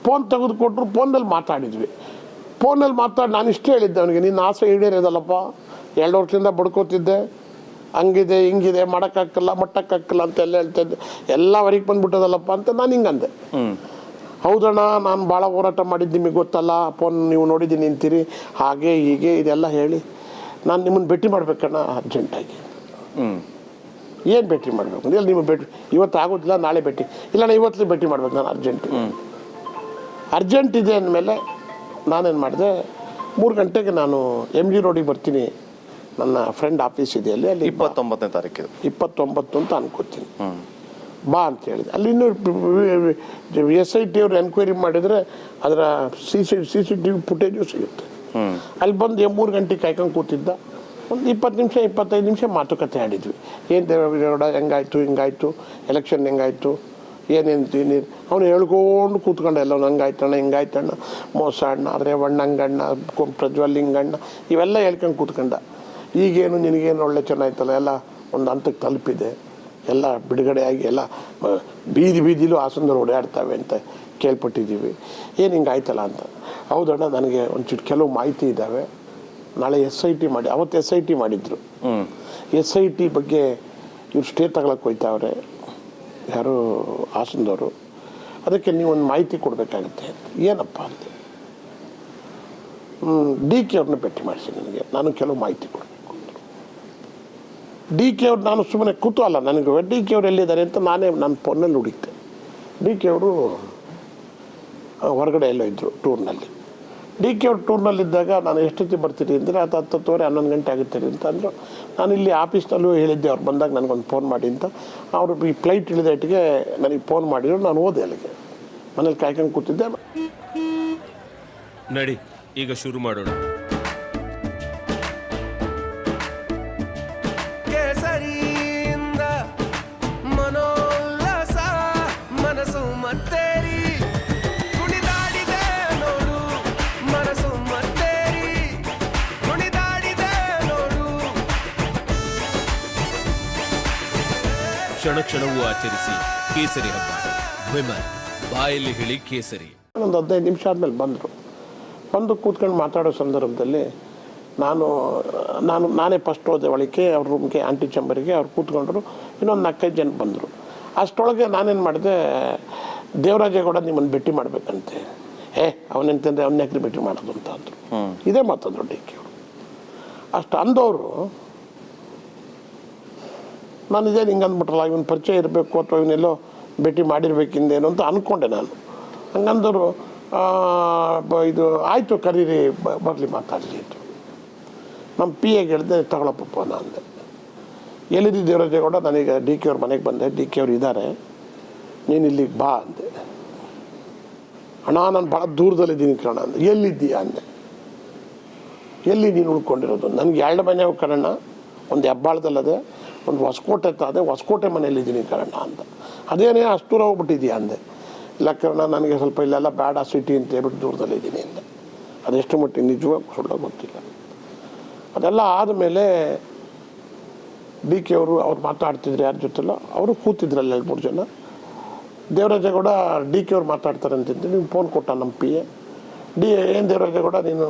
Phone ತೆಗೆದುಕೊಟ್ರು, ಫೋನಲ್ಲಿ ಮಾತಾಡಿದ್ವಿ. ಫೋನಲ್ಲಿ ಮಾತಾಡಿ ನಾನು ಇಷ್ಟೇ ಹೇಳಿದ್ದೆ ಅವನಿಗೆ, ನಿನ್ನ ಆಸೆ ಈಡೇರಿದಲ್ಲಪ್ಪ, 2 ವರ್ಷದಿಂದ ಬಡ್ಕೋತಿದ್ದೆ, ಹಂಗಿದೆ ಹಿಂಗಿದೆ, ಮಾಡೋಕ್ಕಾಗಲ್ಲ ಮಟ್ಟಕ್ಕಾಗಲ್ಲ ಅಂತೆಲ್ಲ ಹೇಳ್ತಾಯಿದ್ದೆ, ಎಲ್ಲ ಹೊರಗೆ ಬಂದ್ಬಿಟ್ಟದಲ್ಲಪ್ಪ ಅಂತ ನಾನು ಹಿಂಗಂದೆ. ಹೌದಣ್ಣ, ನಾನು ಭಾಳ ಹೋರಾಟ ಮಾಡಿದ್ದು ನಿಮಗೆ ಗೊತ್ತಲ್ಲ, ಫೋನ್ ನೀವು ನೋಡಿದ್ದೀನಿ ನಿಂತೀರಿ, ಹಾಗೆ ಹೀಗೆ ಇದೆಲ್ಲ ಹೇಳಿ ನಾನು ನಿಮ್ಮನ್ನು ಭೇಟಿ ಮಾಡ್ಬೇಕಣ್ಣ ಅರ್ಜೆಂಟಾಗಿ. ಏನು ಭೇಟಿ ಮಾಡಬೇಕು? ಇಲ್ಲ ನಿಮಗೆ ಭೇಟಿ ಇವತ್ತು ಆಗೋದಿಲ್ಲ, ನಾಳೆ ಭೇಟಿ. ಇಲ್ಲ ನಾನು ಇವತ್ತೇ ಭೇಟಿ ಮಾಡ್ಬೇಕು, ನಾನು ಅರ್ಜೆಂಟ್ ಇದೆ ಅಂದಮೇಲೆ ನಾನೇನು ಮಾಡಿದೆ, 3 ಗಂಟೆಗೆ ನಾನು MG ರೋಡಿಗೆ ಬರ್ತೀನಿ, ನನ್ನ ಫ್ರೆಂಡ್ ಆಫೀಸ್ ಇದೆ ಅಲ್ಲಿ 29ನೇ ತಾರೀಕು 29 ಅಂತ ಅನ್ಕೋತೀನಿ, ಬಾ ಅಂತ ಹೇಳಿದೆ. ಅಲ್ಲಿ ಇನ್ನೂ SIT ಅವರು ಎನ್ಕ್ವೈರಿ ಮಾಡಿದರೆ ಅದರ CCTV ಫುಟೇಜು ಸಿಗುತ್ತೆ. ಅಲ್ಲಿ ಬಂದು 3 ಗಂಟೆಗೆ ಕಾಯ್ಕೊಂಡು ಕೂತಿದ್ದ. ಒಂದು 20 ನಿಮಿಷ 25 ನಿಮಿಷ ಮಾತುಕತೆ ಆಡಿದ್ವಿ. ಏನು ದೇವೇಗೌಡ ಹೆಂಗಾಯ್ತು, ಹಿಂಗಾಯ್ತು, ಎಲೆಕ್ಷನ್ ಹೆಂಗಾಯ್ತು, ಏನೇನು ಅವನು ಹೇಳ್ಕೊಂಡು ಕೂತ್ಕೊಂಡ, ಎಲ್ಲ ಹಂಗಾಯ್ತಣ್ಣ ಹಿಂಗಾಯ್ತಣ್ಣ, ಮೋಸ ಅಣ್ಣ, ಆದರೆ ಹಂಗಣ್ಣ, ಪ್ರಜ್ವಲ್ ಹಿಂಗಣ್ಣ, ಇವೆಲ್ಲ ಹೇಳ್ಕೊಂಡು ಕೂತ್ಕೊಂಡ. ಈಗೇನು ನಿನಗೇನು ಒಳ್ಳೆ ಚೆನ್ನಾಯ್ತಲ್ಲ, ಎಲ್ಲ ಒಂದು ಹಂತಕ್ಕೆ ತಲುಪಿದೆ, ಎಲ್ಲ ಬಿಡುಗಡೆಯಾಗಿ ಎಲ್ಲ ಬೀದಿಲೂ ಹಾಸನದವ್ರು ಓಡಾಡ್ತವೆ ಅಂತ ಕೇಳ್ಪಟ್ಟಿದ್ದೀವಿ, ಏನು ಹಿಂಗಾಯ್ತಲ್ಲ ಅಂತ. ಹೌದಣ್ಣ, ನನಗೆ ಒಂಚೂರು ಕೆಲವು ಮಾಹಿತಿ ಇದ್ದಾವೆ, ನಾಳೆ SIT ಮಾಡಿ, ಅವತ್ತು SIT ಮಾಡಿದ್ರು, SIT ಬಗ್ಗೆ ಇವ್ರು ಸ್ಟೇ ತಗೊಳಕ್ಕೆ ಹೋಯ್ತಾವ್ರೆ ಯಾರು ಹಾಸನದವರು, ಅದಕ್ಕೆ ನೀವೊಂದು ಮಾಹಿತಿ ಕೊಡಬೇಕಾಗುತ್ತೆ. ಏನಪ್ಪ ಅಂತ DK ಅವ್ರನ್ನ ಭೇಟಿ ಮಾಡಿಸಿ, ನನಗೆ ನಾನು ಕೆಲವು ಮಾಹಿತಿ ಕೊಡಬೇಕು. DK ಅವ್ರು, ನಾನು ಸುಮ್ಮನೆ ಕೂತಲ್ಲ, ನನಗೆ DK ಅವ್ರು ಎಲ್ಲಿದ್ದಾರೆ ಅಂತ ನನ್ನ ಫೋನಲ್ಲಿ ಹುಡುಕ್ತೆ. DK ಅವರು ಹೊರಗಡೆ ಎಲ್ಲೋ ಇದ್ದರು ಟೂರ್ನಲ್ಲಿ. DK ಅವ್ರು ಟೂರ್ನಲ್ಲಿದ್ದಾಗ ನಾನು ಎಷ್ಟೊತ್ತಿ ಬರ್ತೀನಿ ಅಂದರೆ 10-10:30 11 ಗಂಟೆ ಆಗುತ್ತೀರಿ ಅಂತ ಅಂದರು. ನಾನು ಇಲ್ಲಿ ಆಫೀಸ್ನಲ್ಲೂ ಹೇಳಿದ್ದೆ, ಅವ್ರು ಬಂದಾಗ ನನಗೊಂದು ಫೋನ್ ಮಾಡಿ ಅಂತ. ಅವರು ಈ ಫ್ಲೈಟ್ ಇಳಿದಟ್ಟಿಗೆ ನನಗೆ ಫೋನ್ ಮಾಡಿದ್ರು, ನಾನು ಹೋದೆ ಅಲ್ಲಿಗೆ, ಮನೇಲಿ ಕಾಯ್ಕೊಂಡು ಕೂತಿದ್ದೆ. ನಡಿ ಈಗ ಶುರು ಮಾಡೋಣ. ಮನೋಲ್ಲಾಸ ಮನಸ್ಸು ಮತ್ತೇರಿ ಕುಣಿದಾಡಿದೆ ನೋಡು, ಮನಸ್ಸು ಮತ್ತೇರಿ ಕುಣಿದಾಡಿದೆ ನೋಡು. ಕ್ಷಣ ಕ್ಷಣವೂ ಆಚರಿಸಿ ಕೇಸರಿ ಹಬ್ಬ. ವಿಮಲ್ ಬಾಯಲ್ಲಿ ಹೇಳಿ ಕೇಸರಿ. ಒಂದು 15 ನಿಮಿಷ ಆದಮೇಲೆ ಬಂದು ಕೂತ್ಕೊಂಡು ಮಾತಾಡೋ ಸಂದರ್ಭದಲ್ಲಿ ನಾನೇ ಫಸ್ಟ್ ಹೋದೆ ಒಳಗೆ, ಅವ್ರ ರೂಮ್ಗೆ, ಆಂಟಿ ಚಂಬರಿಗೆ. ಅವ್ರು ಕೂತ್ಕೊಂಡ್ರು, ಇನ್ನೊಂದು 4-5 ಜನ ಬಂದರು. ಅಷ್ಟರೊಳಗೆ ನಾನೇನು ಮಾಡಿದೆ, ದೇವರಾಜೇಗೌಡ ನಿಮ್ಮನ್ನು ಭೇಟಿ ಮಾಡಬೇಕಂತೆ. ಅವನೆಂತಂದರೆ ಅವನ್ನ ಯಾಕೆ ಭೇಟಿ ಮಾಡೋದು ಅಂತ ಅಂದರು. ಇದೇ ಮಾತಂದ್ರು DK ಅವರು. ಅಷ್ಟು ಅಂದವರು ನಾನು ಇದೇನು ಹಿಂಗೆ ಅಂದ್ಬಿಟ್ರಲ್ಲ, ಇವನು ಪರಿಚಯ ಇರಬೇಕು ಅಥವಾ ಇವನ್ನೆಲ್ಲೋ ಭೇಟಿ ಮಾಡಿರ್ಬೇಕಿಂದೇನು ಅಂತ ಅಂದ್ಕೊಂಡೆ ನಾನು. ಹಂಗಂದವರು ಇದು ಆಯಿತು ಕರೀರಿ, ಬರಲಿ ಮಾತಾಡಲಿ ಅಂತ. ನಮ್ಮ PA ಹೇಳಿದೆ, ತಗೊಳಪ್ಪ ಫೋನ ಅಂದೆ. ಎಲ್ಲಿದ್ದು ದೇವರಾಜೇಗೌಡ? ನಾನೀಗ DK ಅವ್ರ ಮನೆಗೆ ಬಂದೆ, DK ಅವ್ರು ಇದ್ದಾರೆ, ನೀನು ಇಲ್ಲಿಗೆ ಬಾ ಅಂದೆ. ಅಣ್ಣ ನಾನು ಭಾಳ ದೂರದಲ್ಲಿದ್ದೀನಿ ಕಣ ಅಂದೆ. ಎಲ್ಲಿದ್ದೀಯಾ ಅಂದೆ. ಎಲ್ಲಿ ನೀನು ಉಳ್ಕೊಂಡಿರೋದು? ನನಗೆ 2 ಮನೆ ಕಣಣ್ಣ, ಒಂದು ಹೆಬ್ಬಾಳದಲ್ಲದೆ, ಒಂದು ಹೊಸಕೋಟೆ ಅದೇ ಹೊಸಕೋಟೆ ಮನೆಯಲ್ಲಿದ್ದೀನಿ ಕಣಣ್ಣ ಅಂತ. ಅದೇನೇ ಅಷ್ಟು ದೂರ ಹೋಗ್ಬಿಟ್ಟಿದ್ಯಾ ಅಂದೆ. ಇಲ್ಲ ಕಣ, ನನಗೆ ಸ್ವಲ್ಪ ಇಲ್ಲೆಲ್ಲ ಬೇಡ ಸಿಟಿ ಅಂತ ಹೇಳ್ಬಿಟ್ಟು ದೂರದಲ್ಲಿದ್ದೀನಿ ಅಂತ. ಅದೆಷ್ಟು ಮಟ್ಟಿಗೆ ನಿಜವಾಗಿ ಸುಳ್ಳು ಗೊತ್ತಿಲ್ಲ. ಅದೆಲ್ಲ ಆದಮೇಲೆ DK ಅವರು ಮಾತಾಡ್ತಿದ್ರು, ಯಾರ ಜೊತೆಲ್ಲ ಅವರು ಕೂತಿದ್ರಲ್ಲ 2-3 ಜನ. ದೇವರಾಜೇಗೌಡ DK ಅವ್ರು ಮಾತಾಡ್ತಾರೆ ಅಂತಿದ್ದು, ನೀವು ಫೋನ್ ಕೊಟ್ಟ ನಮ್ಮ PA. ಏನು ದೇವರಾಜೇಗೌಡ ನೀನು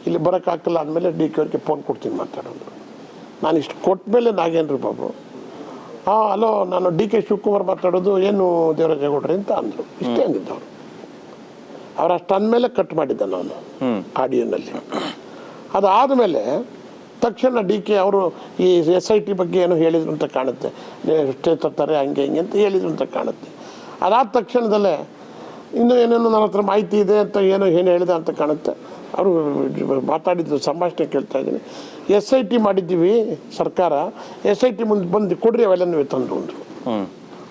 ಇಲ್ಲಿ ಬರೋಕ್ಕಾಗಲ್ಲ ಅಂದಮೇಲೆ DK ಅವ್ರಿಗೆ ಫೋನ್ ಕೊಡ್ತೀನಿ ಮಾತಾಡೋದು. ನಾನು ಇಷ್ಟು ಕೊಟ್ಟ ಮೇಲೆ ನಾಗೇಂದ್ರ ಬಾಬು, ಹಲೋ ನಾನು DK ಶಿವಕುಮಾರ್ ಮಾತಾಡೋದು, ಏನು ದೇವರಾಜೇಗೌಡ್ರಿ ಅಂತ ಅಂದರು. ಇಷ್ಟೇ ಅಂದಿದ್ದವರು. ಅವ್ರು ಅಷ್ಟು ಅಂದಮೇಲೆ ಕಟ್ ಮಾಡಿದ್ದೆ ನಾನು ಆಡಿಯೋನಲ್ಲಿ. ಅದಾದಮೇಲೆ ತಕ್ಷಣ DK ಅವರು ಈ SIT ಬಗ್ಗೆ ಏನೋ ಹೇಳಿದ್ರು ಅಂತ ಕಾಣುತ್ತೆ, ಸ್ಟೇ ತರ್ತಾರೆ ಹಂಗೆ ಹಿಂಗೆ ಅಂತ ಹೇಳಿದ್ರು ಅಂತ ಕಾಣುತ್ತೆ. ಅದಾದ ತಕ್ಷಣದಲ್ಲೇ ಇನ್ನೂ ಏನೇನೋ ನನ್ನ ಹತ್ರ ಮಾಹಿತಿ ಇದೆ ಅಂತ ಏನು ಹೇಳಿದೆ ಅಂತ ಕಾಣುತ್ತೆ. ಅವರು ಮಾತಾಡಿದ್ರು, ಸಂಭಾಷಣೆ ಕೇಳ್ತಾ ಇದ್ದೀನಿ. SIT ಮಾಡಿದ್ದೀವಿ ಸರ್ಕಾರ, SIT ಮುಂದೆ ಬಂದು ಕೊಡ್ರಿ ಅವೆಲ್ಲ ನೀವು ತಂದು ಅಂದರು.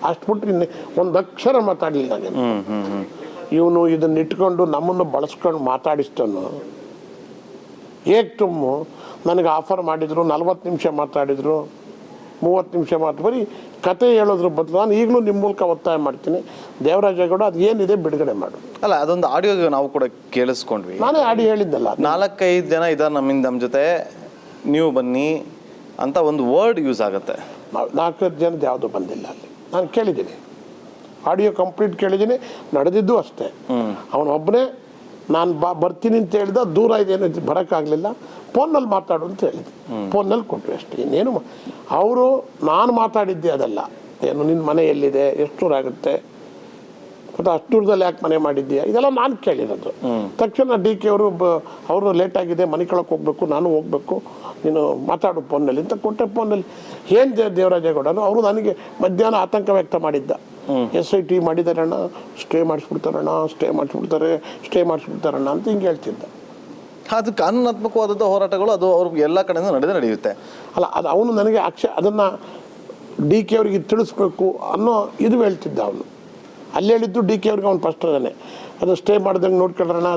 ಅಷ್ಟು ಬಿಟ್ಟು ಇನ್ನು ಒಂದು ಅಕ್ಷರ ಮಾತಾಡಲಿಲ್ಲ ನಾನು. ಇವನು ಇದನ್ನ ಇಟ್ಕೊಂಡು ನಮ್ಮನ್ನು ಬಳಸ್ಕೊಂಡು ಮಾತಾಡಿಸ್ತಾನು. ತುಮ್ಮು ನನಗೆ ಆಫರ್ ಮಾಡಿದರು, 40 ನಿಮಿಷ ಮಾತಾಡಿದರು, 30 ನಿಮಿಷ ಬರೀ ಕತೆ ಹೇಳೋದ್ರ ಬದಲು ನಾನು ಈಗಲೂ ನಿಮ್ಮ ಮೂಲಕ ಒತ್ತಾಯ ಮಾಡ್ತೀನಿ, ದೇವರಾಜೇಗೌಡ ಅದು ಏನಿದೆ ಬಿಡುಗಡೆ ಮಾಡು. ಅಲ್ಲ, ಅದೊಂದು ಆಡಿಯೋ ನಾವು ಕೂಡ ಕೇಳಿಸ್ಕೊಂಡ್ವಿ. ನಾನೇ ಆಡಿಯೋ ಹೇಳಿದ್ದಲ್ಲ. 4-5 ಜನ ಇದ್ದಾರೆ ನಮ್ಮ ಜೊತೆ, ನೀವು ಬನ್ನಿ ಅಂತ ಒಂದು ವರ್ಡ್ ಯೂಸ್ ಆಗುತ್ತೆ. 4-5 ಜನದ ಯಾವುದೂ ಬಂದಿಲ್ಲ ಅಲ್ಲಿ. ನಾನು ಕೇಳಿದ್ದೀನಿ, ಆಡಿಯೋ ಕಂಪ್ಲೀಟ್ ಕೇಳಿದ್ದೀನಿ, ನಡೆದಿದ್ದು ಅಷ್ಟೇ. ಅವನೊಬ್ಬನೇ ನಾನು ಬರ್ತೀನಿ ಅಂತ ಹೇಳಿದ, ದೂರ ಇದೇನು ಬರೋಕ್ಕಾಗಲಿಲ್ಲ, ಫೋನಲ್ಲಿ ಮಾತಾಡು ಅಂತ ಹೇಳಿದೆ, ಫೋನಲ್ಲಿ ಕೊಟ್ಟರು ಅಷ್ಟೇ. ಇನ್ನೇನು ಅವರು ನಾನು ಮಾತಾಡಿದ್ದೆ ಅದಲ್ಲ, ಏನು ನಿನ್ನ ಮನೆ ಎಲ್ಲಿದೆ, ಎಷ್ಟು ದೂರ ಆಗುತ್ತೆ, ಮತ್ತು ಅಷ್ಟು ದೂರದಲ್ಲಿ ಯಾಕೆ ಮನೆ ಮಾಡಿದ್ದೀಯಾ, ಇದೆಲ್ಲ ನಾನು ಕೇಳಿರೋದು. ತಕ್ಷಣ ಡಿ ಕೆ ಅವರು ಲೇಟ್ ಆಗಿದೆ, ಮನೆ ಕೆಳಕ್ಕೆ ಹೋಗ್ಬೇಕು, ನಾನು ಹೋಗಬೇಕು, ನೀನು ಮಾತಾಡು ಫೋನಲ್ಲಿ ಅಂತ ಕೊಟ್ಟೆ. ಫೋನಲ್ಲಿ ಏನು ದೇವರಾಜೇಗೌಡನು ಅವರು ನನಗೆ ಮಧ್ಯಾಹ್ನ ಆತಂಕ ವ್ಯಕ್ತ ಮಾಡಿದ್ದ, SIT ಮಾಡಿದಾರಣ್ಣ, ಸ್ಟೇ ಮಾಡಿಸ್ಬಿಡ್ತಾರಣ್ಣ ಅಂತ ಹಿಂಗೆ ಹೇಳ್ತಿದ್ದ. ಅದು ಕಾನೂನಾತ್ಮಕವಾದಂಥ ಹೋರಾಟಗಳು ಅದು ಅವ್ರಿಗೆ ಎಲ್ಲ ಕಡೆಯಿಂದ ನಡೆಯುತ್ತೆ. ಅಲ್ಲ, ಅದು ಅವನು ನನಗೆ ಅದನ್ನು ಡಿ ಕೆ ಅವರಿಗೆ ತಿಳಿಸ್ಬೇಕು ಅನ್ನೋ ಇದು ಹೇಳ್ತಿದ್ದ ಅವನು. ಅಲ್ಲಿ ಹೇಳಿದ್ದು ಡಿ ಕೆ ಅವ್ರಿಗೆ ಅವ್ನು ಫಸ್ಟ್ ಅದು ಸ್ಟೇ ಮಾಡ್ದಂಗೆ ನೋಡ್ಕೊಳ್ಳೋಣ.